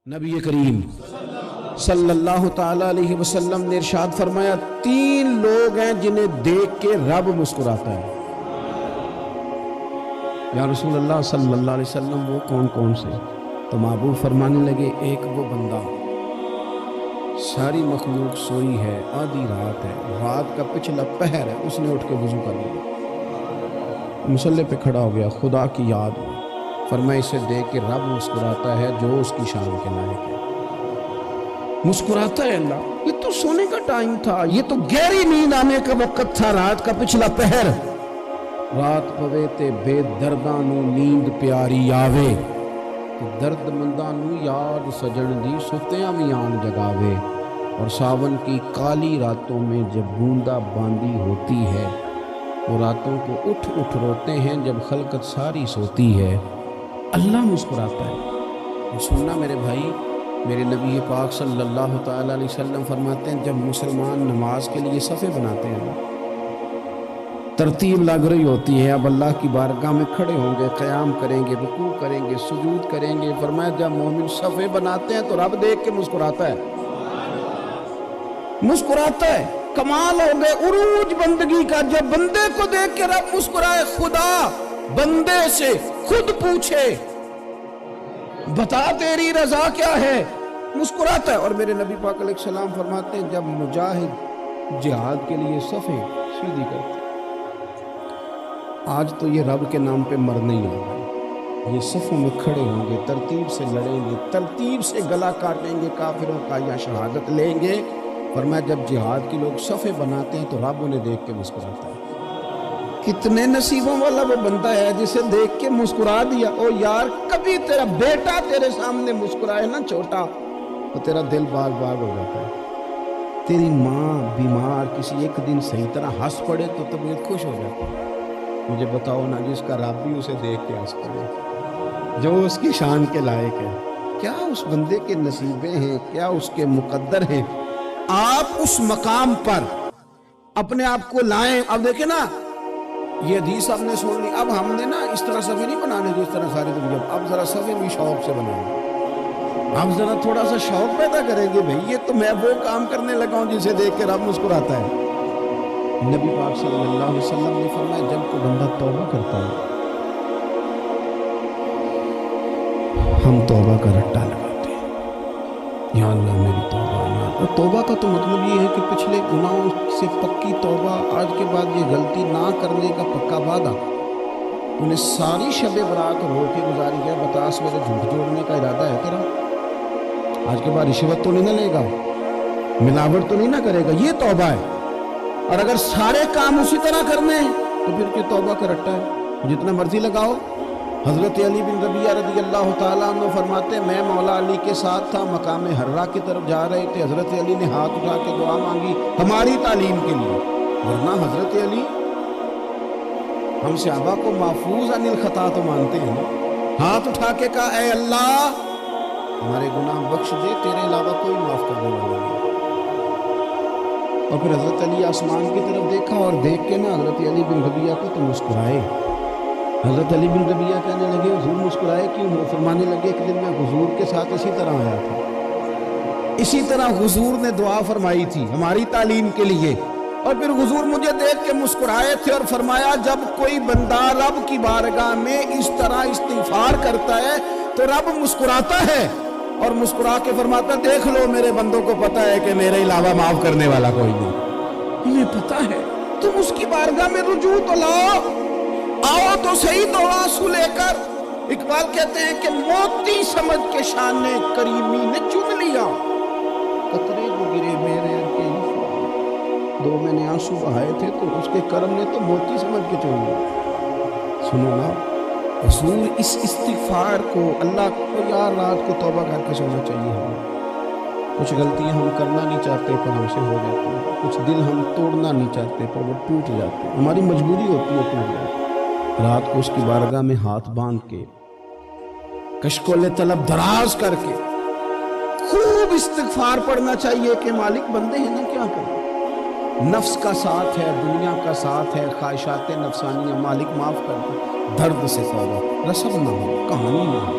نبی کریم صلی اللہ تعالی علیہ وسلم نے ارشاد فرمایا 3 لوگ ہیں جنہیں دیکھ کے رب مسکراتا ہے۔ یا رسول اللہ صلی اللہ علیہ وسلم وہ کون کون سے؟ تو محبوب فرمانے لگے ایک وہ بندہ ساری مخلوق سوئی ہے، آدھی رات ہے، رات کا پچھلا پہر ہے، اس نے اٹھ کے وضو کر لیا، مصلی پہ کھڑا ہو گیا، خدا کی یاد ہوئی، فرمایا اسے دیکھ کے رب مسکراتا ہے جو اس کی شان کے لائق ہے۔ مسکراتا ہے اللہ، یہ تو سونے کا ٹائم تھا، یہ تو گہری نیند آنے کا وقت تھا، رات کا پچھلا پہر، رات پوے تے بے درداں نو نیند پیاری آوے، درد منداں نو یاد سجن دی ستیاں بھی آن جگاوے، اور ساون کی کالی راتوں میں جب بوندا باندی ہوتی ہے، وہ راتوں کو اٹھ اٹھ روتے ہیں جب خلقت ساری سوتی ہے، اللہ مسکراتا ہے۔ سننا میرے بھائی، میرے نبی پاک صلی اللہ تعالی علیہ وسلم فرماتے ہیں جب مسلمان نماز کے لیے صفیں بناتے ہیں، ترتیب لگ رہی ہوتی ہے، اب اللہ کی بارگاہ میں کھڑے ہوں گے، قیام کریں گے، رکوع کریں گے، سجود کریں گے، فرمایا جب مومن صفیں بناتے ہیں تو رب دیکھ کے مسکراتا ہے، مسکراتا ہے۔ کمال ہو گئے عروج بندگی کا، جب بندے کو دیکھ کے رب مسکرائے، خدا بندے سے خود پوچھے بتا تیری رضا کیا ہے، مسکراتا ہے۔ اور میرے نبی پاک علیہ السلام فرماتے ہیں جب مجاہد جہاد کے لیے صفیں سیدھی کرتے، آج تو یہ رب کے نام پہ مرنے ہی ہوگا، یہ صفوں میں کھڑے ہوں گے، ترتیب سے لڑیں گے، ترتیب سے گلا کاٹیں گے کافروں کا یا شہادت لیں گے۔ فرمایا جب جہاد کی لوگ صفیں بناتے ہیں تو رب انہیں دیکھ کے مسکراتا ہے۔ کتنے نصیبوں والا وہ بندہ ہے جسے دیکھ کے مسکرا دیا۔ او یار کبھی تیرا بیٹا تیرے سامنے مسکرائے نا چھوٹا تو تیرا دل باغ باغ ہو جاتا ہے، تیری ماں بیمار کسی ایک دن صحیح طرح ہنس پڑے تو طبیعت خوش ہو جاتی ہے۔ مجھے بتاؤ نا جس کا رب بھی اسے دیکھ کے ہنس پڑے، جو اس کی شان کے لائق ہے، کیا اس بندے کے نصیبیں ہیں، کیا اس کے مقدر ہیں۔ آپ اس مقام پر اپنے آپ کو لائیں۔ اب دیکھیں نا یہ حدیث آپ نے سن لی، اب ہم نے نا اس طرح صفحے نہیں بنانے جو اس طرح سارے دنیا، اب ذرا صفحے بھی شوق سے بنائیں، اب ذرا تھوڑا سا شوق پیدا کریں گے۔ بھئی یہ تو میں وہ کام کرنے لگا ہوں جسے دیکھ کے رب مسکراتا ہے۔ نبی پاک صلی اللہ علیہ وسلم نے فرمایا جب کوئی بندہ توبہ کرتا ہے ہم توبہ کا رٹا لگاتے ہیں، یا اللہ میری توبہ، یا اللہ۔ توبہ کا تو مطلب یہ ہے کہ پچھلے گناہوں سے پکی توبہ، آج کے بعد یہ غلطی نہ کرنے کا پکا وعدہ۔ انہیں ساری شب برات رو کے گزاری ہے، بتا سویرے جھوٹ جوڑنے کا ارادہ ہے تیرا، آج کے بعد رشوت تو نہیں نہ لے گا، ملاوٹ تو نہیں نہ کرے گا، یہ توبہ ہے۔ اور اگر سارے کام اسی طرح کرنے ہیں تو پھر کہ توبہ کا رٹا ہے، جتنا مرضی لگاؤ۔ حضرت علی بن ربیعہ رضی اللہ تعالیٰ عنہ فرماتے میں مولا علی کے ساتھ تھا، مقام حرہ کی طرف جا رہے تھے، حضرت علی نے ہاتھ اٹھا کے دعا مانگی ہماری تعلیم کے لیے، ورنہ حضرت علی ہم صحابہ کو محفوظ عن الخطا تو مانتے ہیں، ہاتھ اٹھا کے کہا اے اللہ ہمارے گناہ بخش دے، تیرے علاوہ کوئی معاف کرنے والا نہیں۔ اور پھر حضرت علی آسمان کی طرف دیکھا اور دیکھ کے نا حضرت علی بن ربیعہ کو تو مسکرائے۔ حضرت علی بن ربیعہ کہنے لگے حضور مسکرائے کیوں؟ وہ فرمانے لگے ایک دن میں حضور کے ساتھ اسی طرح آیا تھا، اسی طرح حضور نے دعا فرمائی تھی ہماری تعلیم کے لیے، اور پھر حضور مجھے دیکھ کے مسکرائے تھے اور فرمایا جب کوئی بندہ رب کی بارگاہ میں اس طرح استغفار کرتا ہے تو رب مسکراتا ہے، اور مسکرا کے فرماتا دیکھ لو میرے بندوں کو پتا ہے کہ میرے علاوہ معاف کرنے والا کوئی نہیں، انہیں پتا ہے، تم اس کی بارگاہ میں رجوع تو لاؤ، آؤ تو صحیح دو آنسو لے کر۔ اقبال کہتے ہیں کہ موتی سمجھ کے شان کریمی نے چن لیا، قطرے جو گرے میرے کے دو میں نے آنسو بہائے تھے تو اس کے کرم نے تو موتی سمجھ کے چن لیا۔ سنو نا حضور اس استغفار کو اللہ کو یار رات کو توبہ کر کے سونا چاہیے ہمیں، کچھ غلطیاں ہم کرنا نہیں چاہتے پر ہم سے ہو جاتی ہیں، کچھ دل ہم توڑنا نہیں چاہتے پر وہ ٹوٹ جاتے ہیں، ہماری مجبوری ہوتی ہے ٹوٹ جاتے ہیں۔ رات کو اس کی بارگاہ میں ہاتھ باندھ کے کشکول طلب دراز کر کے خوب استغفار پڑھنا چاہیے کہ مالک بندے ہیں نا کیا کریں، نفس کا ساتھ ہے، دنیا کا ساتھ ہے، خواہشات نفسانیہ، مالک معاف کر دے، درد سے توبہ، رسم نہ ہو، کہانی نہ ہو،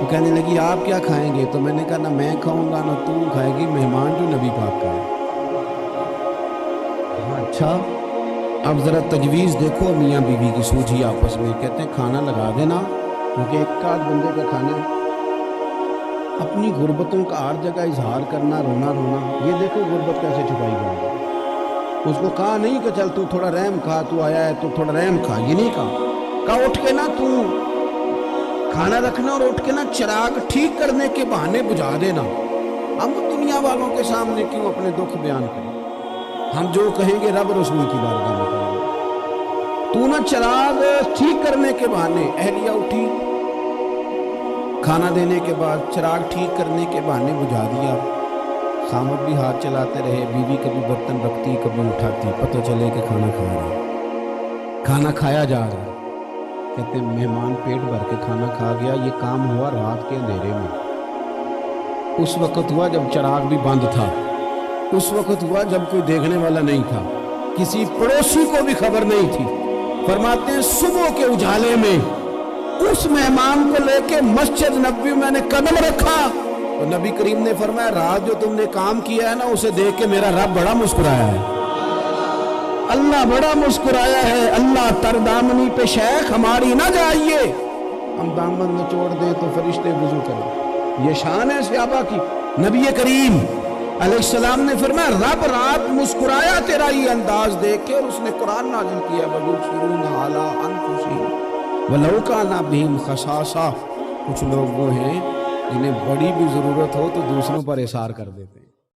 تو کہنے لگی آپ کیا کھائیں گے؟ تو میں نے کہا نہ میں کھاؤں گا نہ تم کھائے گی، مہمان جو نبی پاک کا ہے۔ اچھا اب ذرا تجویز دیکھو میاں بیوی کی سوجھی آپس میں، کہتے ہیں کھانا لگا دینا کیونکہ ایک آدھ بندے کا کھانا ہے۔ اپنی غربتوں کا ہر جگہ اظہار کرنا، رونا رونا، یہ دیکھو غربت کیسے چھپائی گئی۔ اس کو کہا نہیں کہ چل تو تھوڑا رحم کھا، تو آیا ہے تو تھوڑا رحم کھا، یہ نہیں کہا اٹھ کے نا تو کھانا رکھنا اور اٹھ کے نا چراغ ٹھیک کرنے کے بہانے بجھا دینا۔ ہم دنیا والوں کے سامنے کیوں اپنے دکھ بیان کریں؟ ہم جو کہیں گے رب رسول کی بارگاہ میں کریں گے۔ تو نا چراغ ٹھیک کرنے کے بہانے، اہلیہ اٹھی کھانا دینے کے بعد چراغ ٹھیک کرنے کے بہانے بجھا دیا۔ خامد بھی ہاتھ چلاتے رہے، بیوی کبھی برتن رکھتی کبھی اٹھاتی، پتہ چلے کہ کھانا کھا رہا، کھانا کھایا جا رہا۔ کہتے ہیں مہمان پیٹ بھر کے کھانا کھا گیا۔ یہ کام ہوا رات کے اندھیرے میں، اس وقت ہوا جب چراغ بھی بند تھا، اس وقت ہوا جب کوئی دیکھنے والا نہیں تھا، کسی پڑوسی کو بھی خبر نہیں تھی۔ فرماتے ہیں صبح کے اجالے میں اس مہمان کو لے کے مسجد نبوی میں نے قدم رکھا تو نبی کریم نے فرمایا رات جو تم نے کام کیا ہے نا اسے دیکھ کے میرا رب بڑا مسکرایا ہے، اللہ بڑا مسکرایا ہے۔ اللہ تر دامنی پہ شیخ ہماری نہ جائیے، ہم دامن نچوڑ دیں تو فرشتے وضو کریں۔ یہ شان ہے صحابہ کی۔ نبی کریم علیہ السلام نے فرمایا رب رات مسکرایا تیرا یہ انداز دیکھ کے، اور اس نے قرآن نازل کیا وَيُؤْثِرُونَ عَلَىٰ أَنفُسِهِمْ وَلَوْ كَانَ بِهِمْ خَصَاصَةٌ۔ کچھ لوگ وہ ہیں جنہیں بڑی بھی ضرورت ہو تو دوسروں پر اثار کر دیتے ہیں۔